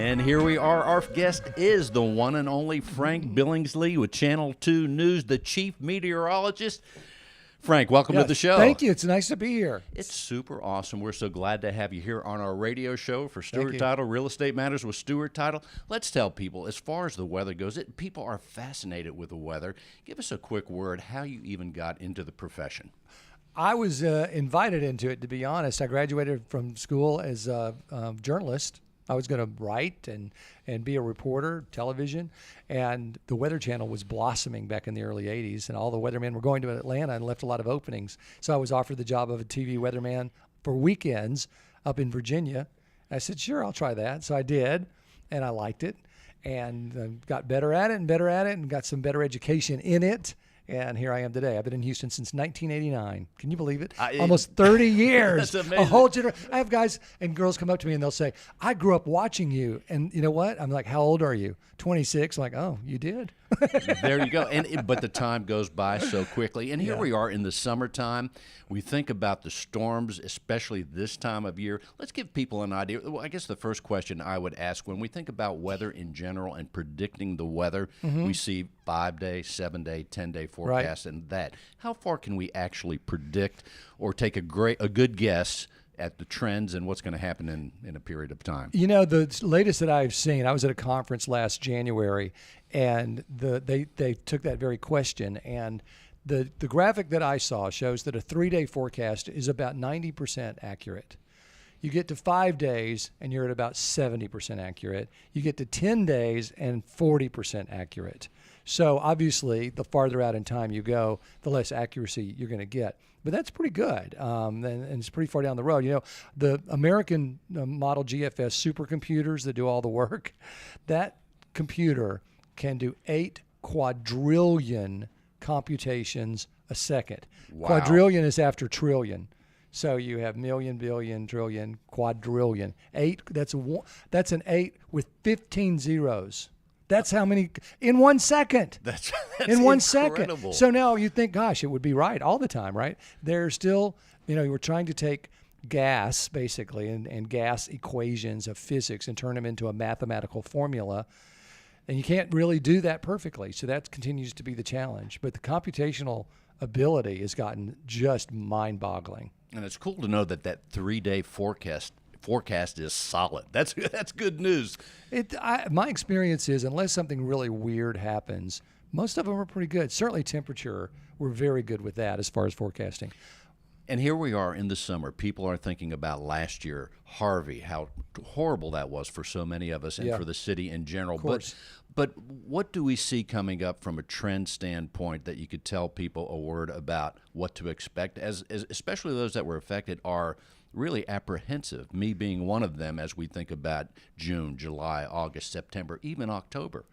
And here we are. Our guest is the one and only Frank Billingsley with Channel 2 News, the chief meteorologist. Frank, welcome to the show. Thank you. It's nice to be here. It's super awesome. We're so glad to have you here on our radio show for Stewart Title, Real Estate Matters with Stewart Title. Let's tell people, as far as the weather goes, people are fascinated with the weather. Give us a quick word how you even got into the profession. I was invited into it, to be honest. I graduated from school as a journalist. I was going to write and be a reporter, television, and the Weather Channel was blossoming back in the early 80s, and all the weathermen were going to Atlanta and left a lot of openings. So I was offered the job of a TV weatherman for weekends up in Virginia. I said, sure, I'll try that. So I did, and I liked it, and got better at it and got some better education in it. And here I am today. I've been in Houston since 1989. Can you believe it? Almost 30 years. That's amazing. A whole generation. I have guys and girls come up to me and they'll say, I grew up watching you. And you know what? I'm like, how old are you? 26. I'm like, oh, you did? There you go. But the time goes by so quickly. And here we are in the summertime. We think about the storms, especially this time of year. Let's give people an idea. Well, I guess the first question I would ask, when we think about weather in general and predicting the weather, we see 5-day, 7-day, 10-day forecasts and that. How far can we actually predict or take a good guess at the trends and what's going to happen in a period of time? You know, the latest that I've seen, I was at a conference last January, and they took that very question, and the graphic that I saw shows that a 3-day forecast is about 90% accurate. You get to 5 days, and you're at about 70% accurate. You get to 10 days, and 40% accurate. So obviously, the farther out in time you go, the less accuracy you're going to get. But that's pretty good, and it's pretty far down the road. You know, the American model GFS supercomputers that do all the work, that computer can do 8 quadrillion computations a second. Wow. Quadrillion is after trillion. So you have million, billion, trillion, quadrillion. 8, that's an 8 with 15 zeros. That's how many in 1 second. That's in 1 incredible. second. So now you think, gosh, it would be right all the time, right? There's still, we're trying to take gas, basically, and gas equations of physics and turn them into a mathematical formula. And you can't really do that perfectly. So that continues to be the challenge. But the computational ability has gotten just mind-boggling. And it's cool to know that 3-day forecast is solid. That's good news. My experience is, unless something really weird happens, most of them are pretty good. Certainly temperature, we're very good with that as far as forecasting. And here we are in the summer. People are thinking about last year, Harvey, how horrible that was for so many of us and for the city in general. But what do we see coming up from a trend standpoint that you could tell people a word about what to expect, as especially those that were affected are really apprehensive, me being one of them, as we think about June, July, August, September, even October?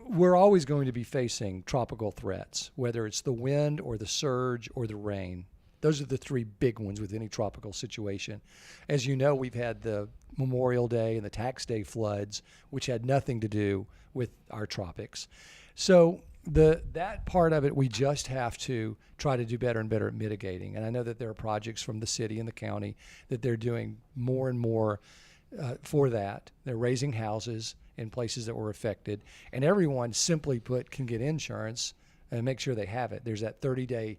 We're always going to be facing tropical threats, whether it's the wind or the surge or the rain. Those are the 3 big ones with any tropical situation. As you know, we've had the Memorial Day and the Tax Day floods, which had nothing to do with our tropics. So that part of it, we just have to try to do better and better at mitigating. And I know that there are projects from the city and the county that they're doing more and more for that. They're raising houses in places that were affected. And everyone, simply put, can get insurance and make sure they have it. There's that 30-day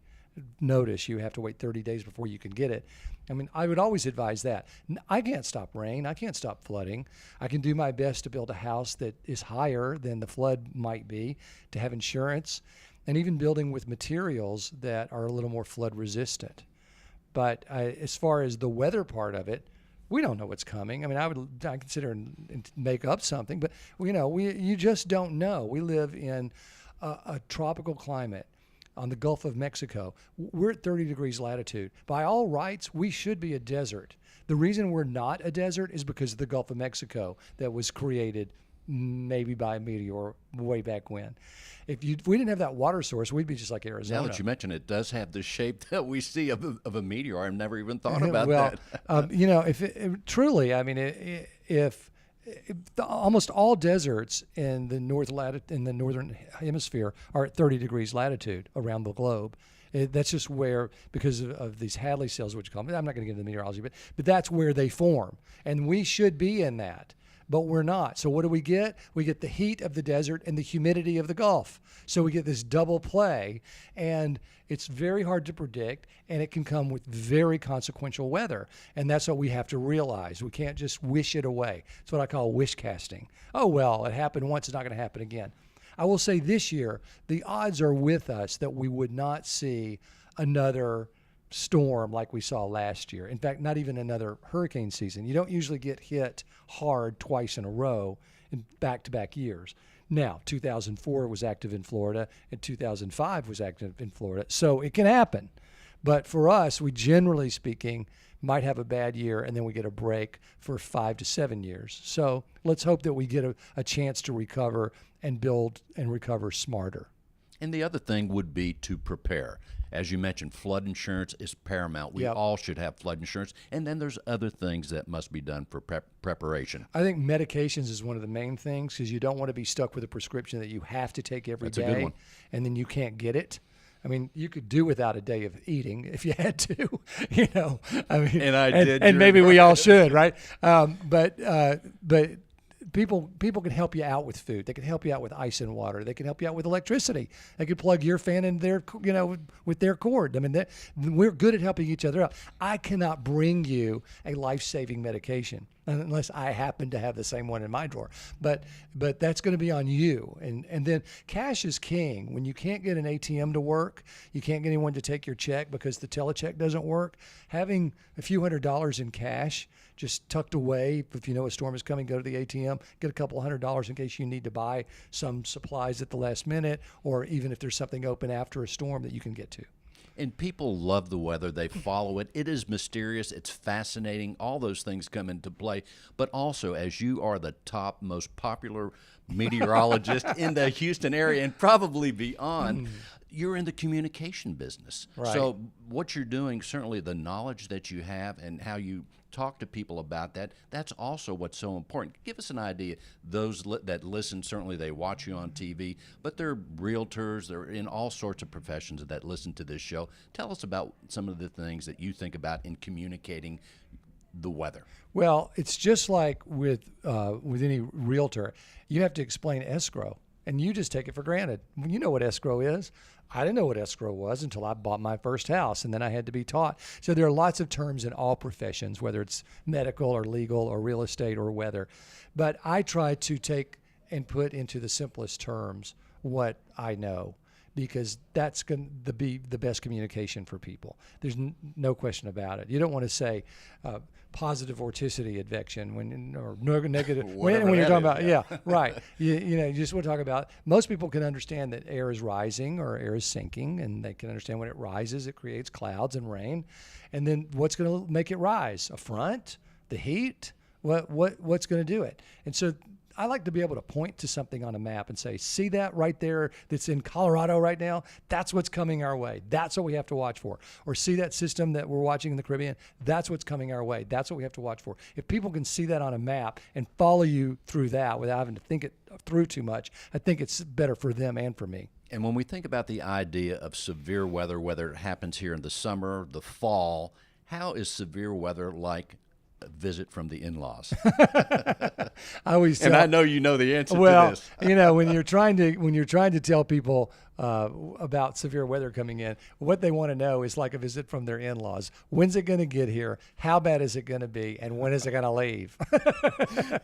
notice. You have to wait 30 days before you can get it. I mean, I would always advise that. I can't stop rain. I can't stop flooding. I can do my best to build a house that is higher than the flood might be, to have insurance, and even building with materials that are a little more flood resistant. But as far as the weather part of it, we don't know what's coming. I mean, I consider and make up something, but you just don't know. We live in a tropical climate on the Gulf of Mexico. We're at 30 degrees latitude. By all rights, we should be a desert. The reason we're not a desert is because of the Gulf of Mexico that was created maybe by a meteor way back when. If we didn't have that water source, we'd be just like Arizona. Now that you mention it, does have the shape that we see of a meteor. I've never even thought about that. If almost all deserts in the northern hemisphere are at 30 degrees latitude around the globe. That's just where, because of these Hadley cells, which you call them, I'm not going to get into the meteorology, but that's where they form, and we should be in that. but we're not. So what do we get? We get the heat of the desert and the humidity of the Gulf. So we get this double play, and it's very hard to predict, and it can come with very consequential weather. And that's what we have to realize. We can't just wish it away. It's what I call wish casting. Oh, well, it happened once, it's not going to happen again. I will say this year, the odds are with us that we would not see another storm like we saw last year. In fact, not even another hurricane season. You don't usually get hit hard twice in a row in back-to-back years. Now, 2004 was active in Florida, and 2005 was active in Florida. So it can happen. But for us, we generally speaking might have a bad year, and then we get a break for 5 to 7 years. So let's hope that we get a chance to recover and build and recover smarter. And the other thing would be to prepare. As you mentioned, flood insurance is paramount. We all should have flood insurance. And then there's other things that must be done for preparation. I think medications is one of the main things, because you don't want to be stuck with a prescription that you have to take every day. That's a good one. And then you can't get it. I mean, you could do without a day of eating if you had to, I mean, and I did, and maybe we all should, right? But people can help you out with food. They can help you out with ice and water. They can help you out with electricity. They could plug your fan in their, with their cord. I mean, we're good at helping each other out. I cannot bring you a life-saving medication unless I happen to have the same one in my drawer. But that's going to be on you. And then cash is king. When you can't get an ATM to work, you can't get anyone to take your check because the telecheck doesn't work, having a few $100s in cash just tucked away, if you know a storm is coming, go to the ATM, get a couple $100 in case you need to buy some supplies at the last minute, or even if there's something open after a storm that you can get to. And people love the weather. They follow it. It is mysterious. It's fascinating. All those things come into play. But also, as you are the top, most popular meteorologist in the Houston area and probably beyond, you're in the communication business. Right. So what you're doing, certainly the knowledge that you have and how you talk to people about that, that's also what's so important. Give us an idea. Those that listen, certainly they watch you on TV, but they're realtors, they're in all sorts of professions that listen to this show. Tell us about some of the things that you think about in communicating the weather. Well, it's just like with any realtor. You have to explain escrow, and you just take it for granted. You know what escrow is. I didn't know what escrow was until I bought my first house, and then I had to be taught. So there are lots of terms in all professions, whether it's medical or legal or real estate or weather. But I try to take and put into the simplest terms what I know, because that's going to be the best communication for people. There's no question about it. You don't want to say positive vorticity advection or negative when you're talking about right. You just want to talk about. Most people can understand that air is rising or air is sinking, and they can understand when it rises, it creates clouds and rain, and then what's going to make it rise? A front, the heat. What's going to do it? And so I like to be able to point to something on a map and say, see that right there that's in Colorado right now? That's what's coming our way. That's what we have to watch for. Or see that system that we're watching in the Caribbean? That's what's coming our way. That's what we have to watch for. If people can see that on a map and follow you through that without having to think it through too much, I think it's better for them and for me. And when we think about the idea of severe weather, whether it happens here in the summer, the fall, how is severe weather like a visit from the in-laws? I always tell, and I know you know the answer to this. When you're trying to tell people about severe weather coming in, what they want to know is like a visit from their in-laws. When's it going to get here? How bad is it going to be? And when is it going to leave?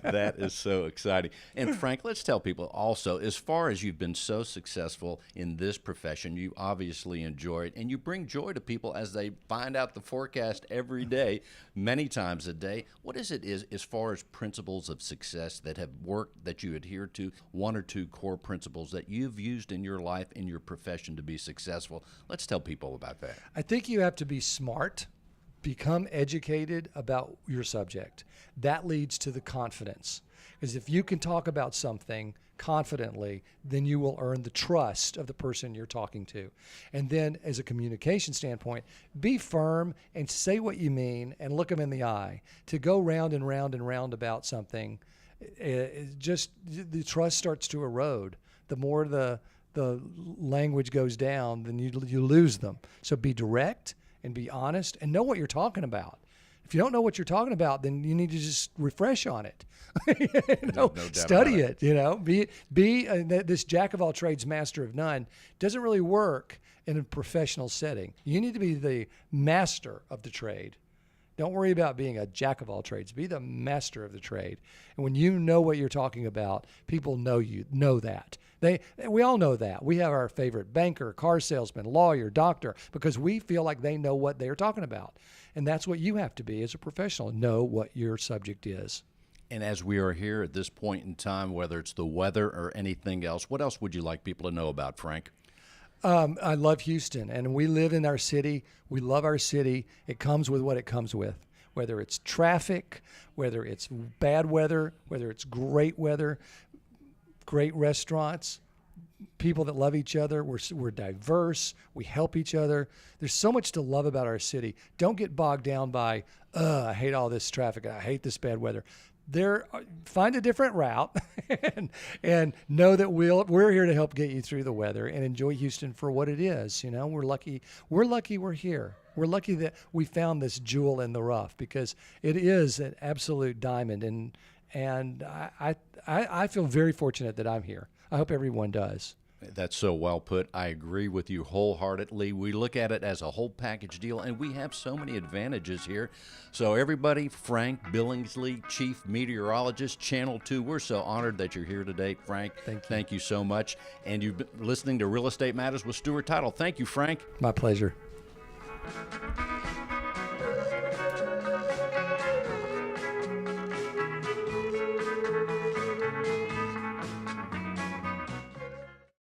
That is so exciting. And Frank, let's tell people also, as far as you've been so successful in this profession, you obviously enjoy it, and you bring joy to people as they find out the forecast every day, many times a day. What is it as far as principles of success that have worked, that you adhere to, one or two core principles that you've used in your life, in your profession, to be successful? Let's tell people about that. I think you have to be smart, become educated about your subject. That leads to the confidence. Because if you can talk about something confidently, then you will earn the trust of the person you're talking to. And then as a communication standpoint, be firm and say what you mean and look them in the eye. To go round and round and round about something, just the trust starts to erode. The more the language goes down, then you lose them. So be direct and be honest and know what you're talking about. If you don't know what you're talking about, then you need to just refresh on it. No doubt Study about it. This jack of all trades, master of none doesn't really work in a professional setting. You need to be the master of the trade. Don't worry about being a jack of all trades. Be the master of the trade. And when you know what you're talking about, people know that. We all know that. We have our favorite banker, car salesman, lawyer, doctor, because we feel like they know what they're talking about. And that's what you have to be as a professional. Know what your subject is. And as we are here at this point in time, whether it's the weather or anything else, what else would you like people to know about, Frank? I love Houston, and we live in our city. We love our city. It comes with what it comes with, whether it's traffic, whether it's bad weather, whether it's great weather, great restaurants, people that love each other. We're diverse. We help each other. There's so much to love about our city. Don't get bogged down by, I hate all this traffic. I hate this bad weather. Find a different route and know that we're here to help get you through the weather and enjoy Houston for what it is. We're lucky we're here. We're lucky that we found this jewel in the rough, because it is an absolute diamond, and I feel very fortunate that I'm here. I hope everyone does. That's so well put. I agree with you wholeheartedly. We look at it as a whole package deal, and we have so many advantages here. So everybody, Frank Billingsley, Chief Meteorologist, Channel 2, we're so honored that you're here today, Frank. Thank you so much. And you've been listening to Real Estate Matters with Stuart Title. Thank you, Frank. My pleasure.